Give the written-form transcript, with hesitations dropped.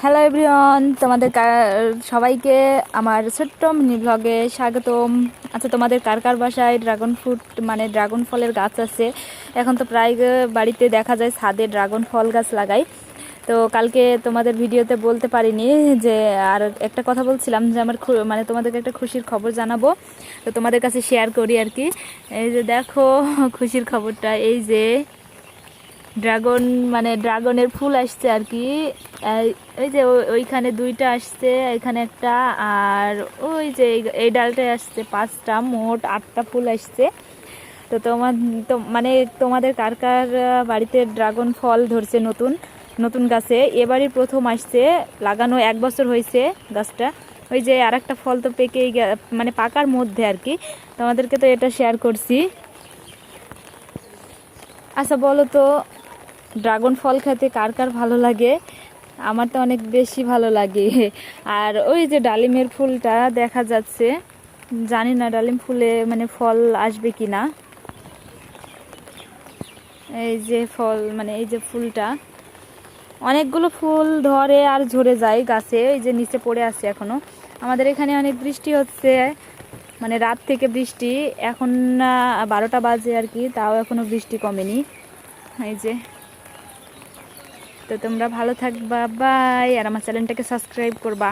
Hello everyone, সবাইকে আমার ছোট্ট মিনি ব্লগে স্বাগতম। আচ্ছা, তোমাদের কার কার বাসায় ড্রাগন ফ্রুট মানে ড্রাগন ফলের গাছ আছে? এখন তো প্রায় বাড়িতে দেখা যায় ছাদে ড্রাগন ফল গাছ লাগাই। তো কালকে তোমাদের ভিডিওতে বলতে পারিনি যে আর একটা কথা বলছিলাম যে আমার মানে তোমাদেরকে একটা খুশির খবর জানাবো, তো তোমাদের কাছে শেয়ার করি আর কি। এই যে দেখো খুশির খবরটা, এই যে ড্রাগনের ফুল আসছে আর কি। ওই যে ওইখানে দুইটা আসছে, এখানে একটা, আর ওই যে এই ডালটায় আসছে পাঁচটা, মোট 8টা ফুল আসছে। তো মানে তোমাদের কার কার বাড়িতে ড্রাগন ফল ধরছে নতুন নতুন গাছে? এবারই প্রথম আসছে, লাগানো 1 বছর হয়েছে গাছটা। ওই যে আর একটা ফল তো পেকেই মানে পাকার মধ্যে আর কি। তোমাদেরকে তো এটা শেয়ার করছি। আচ্ছা বলো তো, ড্রাগন ফল খেতে কার কার ভালো লাগে? আমার তো অনেক বেশি ভালো লাগে। আর ওই যে ডালিমের ফুলটা দেখা যাচ্ছে, জানি না ডালিম ফুলে মানে ফল আসবে কি না। এই যে ফল মানে এই যে ফুলটা, অনেকগুলো ফুল ধরে আর ঝরে যায় গাছে, এই যে নিচে পড়ে আছে এখনো। আমাদের এখানে অনেক বৃষ্টি হচ্ছে, মানে রাত থেকে বৃষ্টি, এখন 12টা বাজে আর কি, তাও এখনো বৃষ্টি কমেনি। এই যে, তো তোমরা ভালো থাকবা, বাই। আর আমার চ্যানেলটাকে সাবস্ক্রাইব করবা।